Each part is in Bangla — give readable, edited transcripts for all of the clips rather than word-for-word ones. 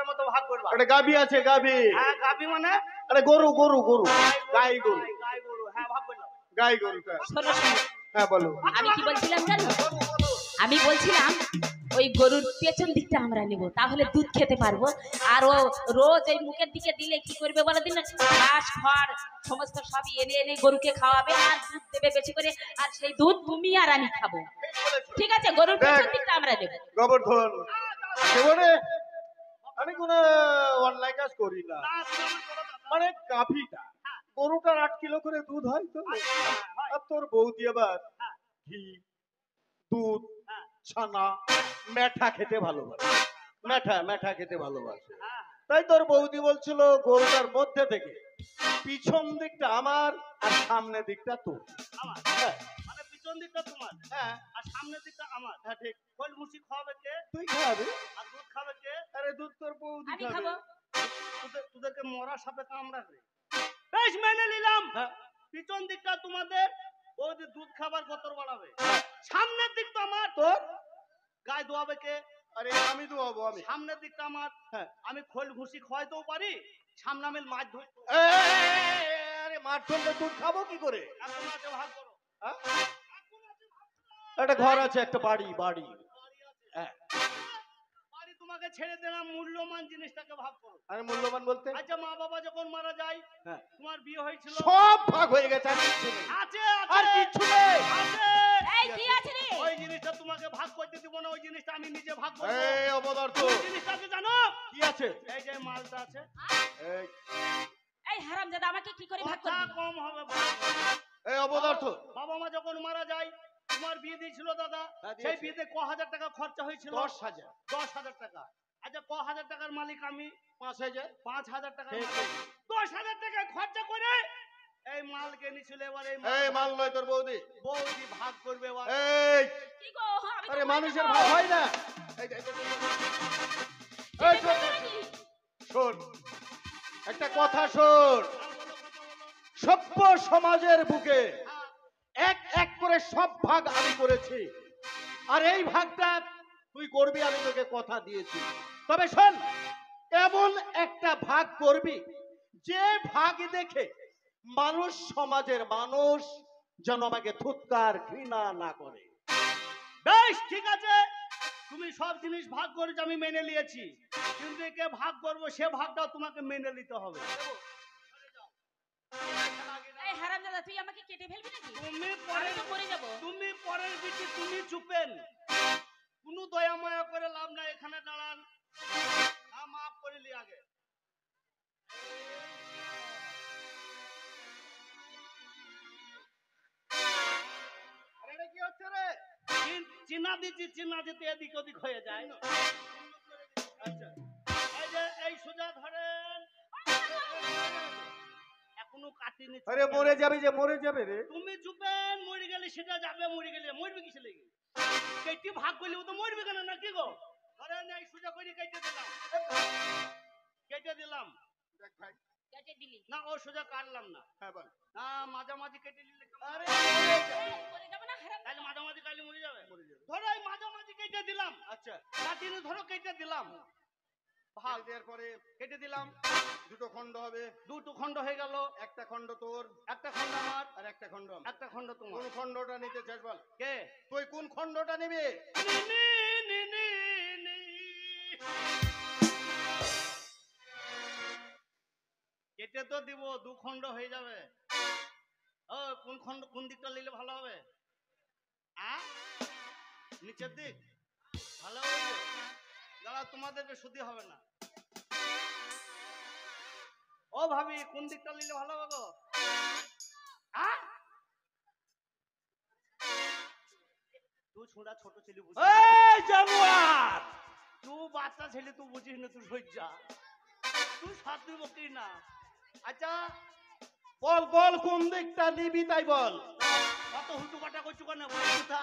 ভাগের মতো ভাগ করবা। একটা গাভী আছে, গাভী। হ্যাঁ গাভী মানে আরে গরু গরু গরু গাই গরু। গাই গরু, হ্যাঁ ভাগ করলাম। গাই গরুটা। শোনো শোনো, হ্যাঁ বলো। আমি কি বলছিলাম জানো? আমি বলছিলাম ওই গরুর পেছন দিকটা আমরা নেব, তাহলে দুধ খেতে পারবো। আর ও রোজ এই মুখের দিকে দিলে কি করবে বলে দিন, ঘাস খড় সমস্ত সবই এনে এনে গরুকে খাওয়াবে আর দুধ দেবে বেশি করে, আর সেই দুধ তুমি আর আমি খাবো। ঠিক আছে, গরুর পেছন দিকটা আমরা নেব। গোবর্ধন এবারে আমি কোনো অনলাইন কাজ করি না, মানে গাভীটা গরুটার 8 কিলো করে দুধ হয় তো, আর তোর বৌদি আবার ঘি দুধ ছানা মেঠা খেতে ভালোবাসে, মেঠা মেঠা খেতে ভালোবাসে। তাই তোর বৌদি বলছিল গরুটার মধ্যে থেকে পিছন দিকটা আমার আর সামনের দিকটা তোর। হ্যাঁ, মানে পিছন দিকটা তোমার, হ্যাঁ, আর সামনের দিকটা আমার। হ্যাঁ ঠিক। খোল মুসি খাওয়াবে কে? তুই খাবি। আর দুধ খাবে কে? আরে দুধ তোর বৌদি আমি খাবে। খাবো। তোদেরকে মরা সাপে কামড়াবে। বেশ মেনে নিলাম। হ্যাঁ। পিছন দিকটা তোমাদের, ওই যে দুধ খাবার কতর বাড়াবে। সামনের দিকটা আমার, তোর গায়ে দোয়াবে কে? আরে আমি দোয়াবো আমি। সামনের দিকটা আমার, হ্যাঁ। আমি খোল ঘুষি খাওয়াইতেও পারি, সামনে আমি মাছ ধরতে। আরে মাঠ ধরলে দুধ খাবো কি করে? এখন আছে ভাগ করো। হ্যাঁ? এখন আছে ভাগ করো। একটা ঘর আছে, একটা বাড়ি বাড়ি। বাড়ি আছে। হ্যাঁ। বাড়ি তোমাকে ছেড়ে দিলাম, মূল্যবান জিনিসটাকে ভাগ করো। আরে মূল্যবান বলতে আচ্ছা মা বাবা যখন মারা যায়, হ্যাঁ, তোমার বিয়ে হয়েছিল, সব ভাগ হয়ে গেছে, আর কিচ্ছু নেই। আছে আর আছে কিচ্ছু নেই। আছে। এই কি আছে রে? ওই জিনিসটা তোমাকে ভাগ করতে দিব না, ওই জিনিসটা আমি নিজে ভাগ করব। এই অবদার্থ ওই জিনিসটা কি জানো? কি আছে? এই যে মালটা আছে, এই এই হারামজাদা আমাকে কি করে ভাগ কথা করবি? কম হবে ভাগ। এই অবদার্থ বাবা মা যখন মারা যায়, তোমার বিয়ে দিয়েছিল দাদা, হ্যাঁ, দিয়েছে। সেই বিয়েতে ক হাজার টাকা খরচা হয়েছিল? 10,000। 10,000 টাকা। আচ্ছা ক হাজার টাকার মালিক আমি? 5,000। 5,000 টাকার ঠিক, মালিক। 10,000 টাকা খরচা করে এই মালকে নিছিল। এবার এই এই মাল নয় তোর বৌদি। বৌদি ভাগ করবে। এবার এই কি গো, আমি তো আরে ভয় মানুষের পাবো। ভাগ হয় না। এই এই শোন, শোন একটা কথা শোন। সভ্য সমাজের বুকে এক এক করে সব ভাগ আমি করেছি, আর এই ভাগটা তুই করবি, আমি তোকে কথা দিয়েছি। তবে শোন, এমন একটা ভাগ করবি যে ভাগ দেখে মানুষ, সমাজের মানুষ যেন আমাকে থুৎকার ঘৃণা না করে। বেশ ঠিক আছে, তুমি সব জিনিস ভাগ করেছো, আমি মেনে নিয়েছি, কিন্তু একে ভাগ করবো সে ভাগটাও তোমাকে মেনে নিতে হবে। এই হারামজাদা তুই আমাকে কেটে ফেলবি নাকি? তুমি আমি পরে তো মরে যাব। তুমি পরের বিটি, তুমি চুপেন। কোনো দয়া মায়া করে লাভ নাই, এখানে দাঁড়ান। মাফ করে লি আগে। আরে এটা কি হচ্ছে রে? চিনা দিচ্ছি, চিনা দিতে এদিক ওদিক হয়ে যায়। আচ্ছা এই যে এই সোজা ধরেন, এখনো কাটিনি। আরে মরে যাবে, যে মরে যাবে রে। তুমি চুপেন, মরে গেলে সেটা যাবে, মরে গেলে মরবে কিসে লেগে? কেটে ভাগ করলে ও তো মরবে কেন না, কি গো? ধরেন এই সোজা করে কেটে দিলাম, কেটে দিলাম। দেখ ভাই, কেটে দিলি। না ও সোজা কাটলাম না, হ্যাঁ বল। না মাঝামাঝি কেটে দিলে আরে মরে যাব না হারাম? তাহলে মাঝামাঝি কাটলে মরে যাবে। মরে যাবে। ধরো এই মাঝামাঝি কেটে দিলাম, আচ্ছা, কাটিনি, ধরো কেটে দিলাম, ভাগ ভাগ দেওয়ার পরে কেটে দিলাম, দুটো খণ্ড হবে। দুটো খণ্ড হয়ে গেল। একটা খণ্ড তোর, একটা খণ্ড আমার, আর একটা খণ্ড আমার। একটা খণ্ড তোমার। কোন খণ্ডটা নিতে চাস বল? কে? তুই কোন খণ্ডটা নিবি? নি, নি, নি, নি, নি। কেটে তো দিব, দু খণ্ড হয়ে যাবে। ও কোন খণ্ড, কোন দিকটা নিলে ভালো হবে? নিচের দিক ভালো হবে? দাঁড়া, তোমাদেরকে শুধু হবে না। ও ভাবি, কোন দিকটা নিলে ভালো হবে গো? তুই ছোড়া ছোট ছেলে বুঝিস, এই জানোয়ার! তুই বাচ্চা ছেলে, তুই বুঝিস না, তুই সজ্জা, তুই সাথী বকি না। আচ্ছা বল বল কোন দিকটা নিবি তাই বল। কত হুটু কাটা করছো কেন? কথা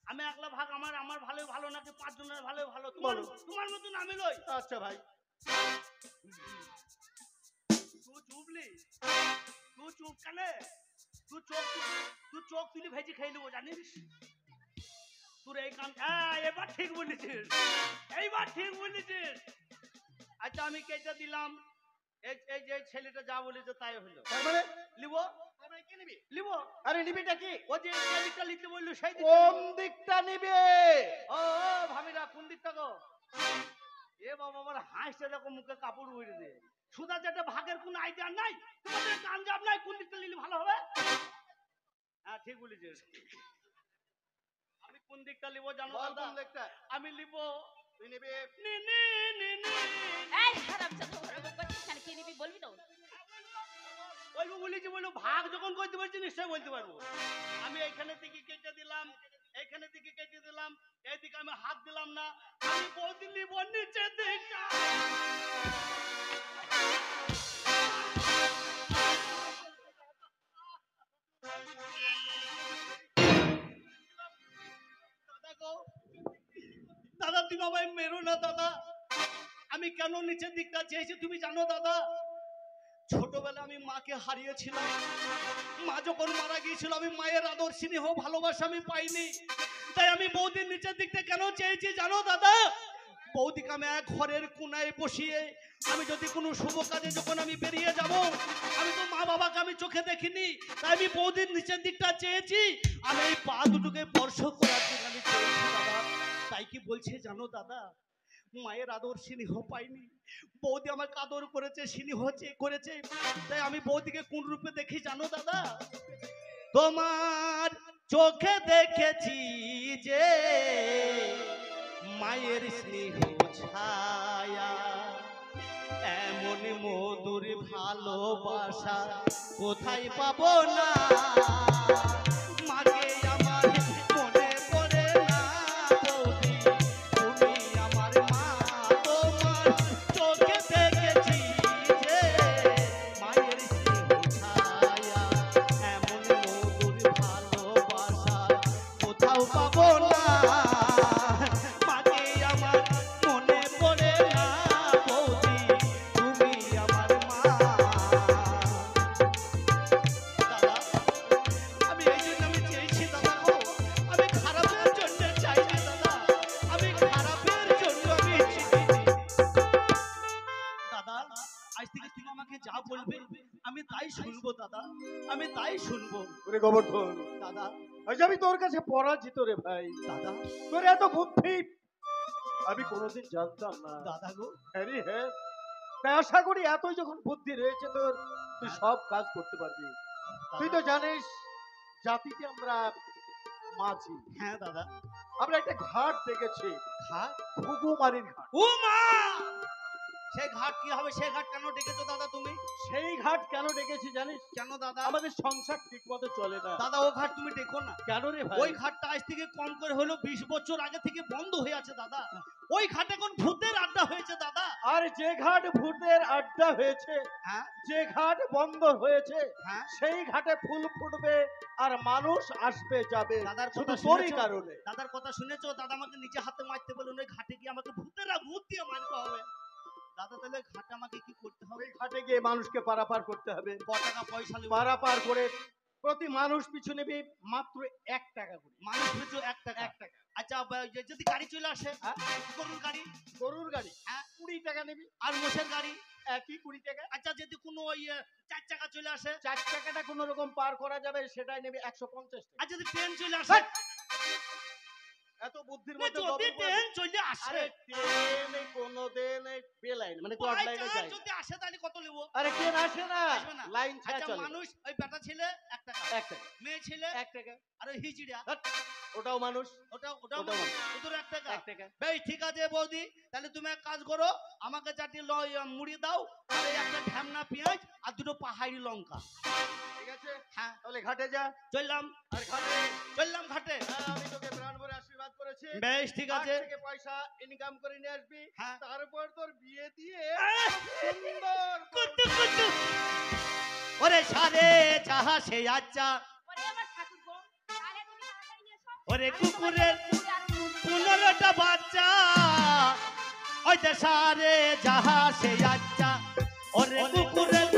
আমি একলা ভাগ, আমার আমার ভালো ভালো নাকি 5 জনের ভালো ভালো? তোমার বলো। তোমার মতন আমি লই। আচ্ছা ভাই, তুই চুপলি, তুই চুপ কেন? তুই চোখ তুলি ভেজি খেয়ে নেবো জানিস? তোর এই কাম, এবার ঠিক বলেছিস, এইবার ঠিক বলেছিস। আচ্ছা আমি কেটে দিলাম। এই যে ছেলেটা যা বলেছে তাই হলো। তার মানে লিবো তার মানে কি নিবি? লিবো। আরে নিবিটা কি? ও যে দিকটা লিখতে বললো সেই কোন দিকটা নিবে? ও ভাবিরা কোন দিকটা গো? এ বাবা আমার হাসতে দেখো মুখে কাপড় উড়ে দে। সুদা যেটা ভাগের কোনো আইডিয়া নাই, তোমাদের কাঞ্জাব নাই, কোন দিকটা নিলে ভালো হবে? হ্যাঁ ঠিক বলেছিস। আমি কোন দিকটা লিবো জানো বল দাদা? কোন দিকটা? আমি লিবো তুই নিবি? নি নি নি নি। এই হারামজাদা, ওরকম করছিস কেন? কি নিবি বলবি তো? বলবো বলেছি, বলবো ভাগ যখন করতে পারছি নিশ্চয়ই বলতে পারবো। আমি এইখানে থেকে কেটে দিলাম, এইখানে থেকে কেটে দিলাম, এইদিকে আমি হাত দিলাম না। আমি বলতে লিবো নিচের দিকটা। দাদা গো, দাদা তুমি আমায় মেরো না দাদা। আমি কেন নিচের দিকটা চেয়েছি তুমি জানো দাদা? ছোটবেলা আমি মাকে হারিয়েছিলাম। মা যখন মারা গিয়েছিল আমি মায়ের আদর স্নেহ ভালোবাসা আমি পাইনি। তাই আমি বৌদির নিচের দিকটা কেন চেয়েছি জানো দাদা? বৌদিকে আমি এক ঘরের কোনায় বসিয়ে আমি যদি কোনো শুভ কাজে যখন আমি বেরিয়ে যাব, আমি তো মা বাবাকে আমি চোখে দেখিনি। তাই আমি বৌদির নিচের দিকটা চেয়েছি। আমি এই পা দুটোকে স্পর্শ করার জন্য আমি চেয়েছি দাদা। তাই কি বলছে জানো দাদা? মায়ের আদর স্নেহ পাইনি, বৌদি আমাকে আদর করেছে স্নেহ করেছে। তাই আমি বৌদিকে কোন রূপে দেখি জানো দাদা? তোমার চোখে দেখেছি যে মায়ের স্নেহ ছায়া, এমন মধুর ভালোবাসা কোথায় পাবো না। মাকে আমার মনে পড়ে না বৌদি, তুমি আমার মা। তোমার চোখে দেখেছি যে মায়ের স্নেহ ছায়া, এমন মধুর ভালোবাসা কোথাও পাবো না। মাকে আমার মনে পড়ে না বৌদি, তুমি আমার মা। দাদা আমি এই জন্য আমি চেয়েছি দাদা গো, আমি খারাপের জন্য চাইছি দাদা, আমি খারাপের জন্য আমি চেয়েছি। দাদা আজ থেকে তুমি আমাকে যা বলবে আমি তাই শুনবো দাদা, আমি তাই শুনবো। ওরে গোবর্ধন, দাদা আজ আমি তোর কাছে পরাজিত রে ভাই। দাদা তোর এত বুদ্ধি আমি কোনোদিন জানতাম না। দাদা গো হ্যাঁ রে, হ্যাঁ। তাই আশা করি এতই যখন বুদ্ধি রয়েছে তোর, তুই সব কাজ করতে পারবি। তুই তো জানিস জাতিতে আমরা মাঝি। হ্যাঁ দাদা। আমরা একটা ঘাট দেখেছি, ঘাট? ঘুঘুমারির ঘাট। ও মা! সেই ঘাট কি হবে? সেই ঘাট কেন ডেকেছো দাদা তুমি? সেই ঘাট কেন ডেকেছি জানিস? কেন দাদা? আমাদের সংসার ঠিক মতো চলে না। দাদা ও ঘাট তুমি দেখো না। কেন রে ভাই? ওই ঘাটটা আজ থেকে কম করে হলো 20 বছর আগে থেকে বন্ধ হয়ে আছে দাদা। ওই ঘাটে এখন ভূতের আড্ডা হয়েছে দাদা। আর যে ঘাট ভূতের আড্ডা হয়েছে, হ্যাঁ যে ঘাট বন্ধ হয়েছে, হ্যাঁ সেই ঘাটে ফুল ফুটবে আর মানুষ আসবে যাবে দাদার শুধু কথা তোরই শুনেছো? কারণে। দাদার কথা শুনেছো? দাদা আমাকে নিচে হাতে মারতে বলুন, ওই ঘাটে গিয়ে আমাকে ভূতেরা ভূত দিয়ে মারতে হবে। দাদা তাহলে ঘাটে আমাকে কি করতে হবে? ওই ঘাটে গিয়ে মানুষকে পারাপার করতে হবে। ক টাকা পয়সা নেব? পারাপার করে প্রতি মানুষ পিছু নেবে মাত্র 1 টাকা করে। মানুষ পিছু 1 টাকা। 1 টাকা। আচ্ছা যদি গাড়ি চলে আসে, হ্যাঁ? গরুর গাড়ি? গরুর গাড়ি হ্যাঁ। 20 টাকা নেবি। আর মোষের গাড়ি? একই 20 টাকা। আচ্ছা যদি কোনো ওই 4 চাকা চলে আসে? 4 টাকাটা কোন রকম পার করা যাবে সেটাই নেবে 150 টাকা। আর যদি ট্রেন চলে আসে? এত বুদ্ধির না, মধ্যে যদি ট্রেন চলে আসে? আরে ট্রেনে কোনোদিন বেলাইন মানে কোয়াড By লাইনে chance যায় না। যদি আসে তাহলে কত নেব? আরে ট্রেন আসে না, আসবে না। লাইন ছাড়া আচ্ছা চলে। মানুষ ওই বেটা ছেলে 1 টাকা, 1 টাকা। মেয়ে ছেলে 1 টাকা। আর ওই হিজড়া ধ্যাৎ, ওটাও মানুষ। ওটাও ওটাও মানুষ। ওদের 1 টাকা। 1 টাকা। বেশ ঠিক আছে বৌদি, তাহলে তুমি এক কাজ করো, আমাকে 4টি মুড়ি দাও আর এই একটা ঢ্যামনা পেঁয়াজ আর 2টো পাহাড়ি লঙ্কা। ঠিক আছে, হ্যাঁ তাহলে ঘাটে যা। চললাম। আর ঘাটে চললাম ঘাটে। আমি তোকে প্রাণ ভরে আশীর্বাদ করেছি। বেশ ঠিক আছে। ঘাট থেকে পয়সা ইনকাম করে নিয়ে আসবি। হ্যাঁ। তারপর তোর বিয়ে দিয়ে আহ! সুন্দর কুতু কুতু। ওরে সারে চাহা সে আচ্ছা, ওরে আমার ঠাকুরপো, তাহলে তুমি তাড়াতাড়ি এসো। ওরে আমি তোমাকে কুকুরের কুকুর আর কুকুর 15টা বাচ্চা, ওই যে সারে যাহা সে আচ্ছা, ওরে কুকুরের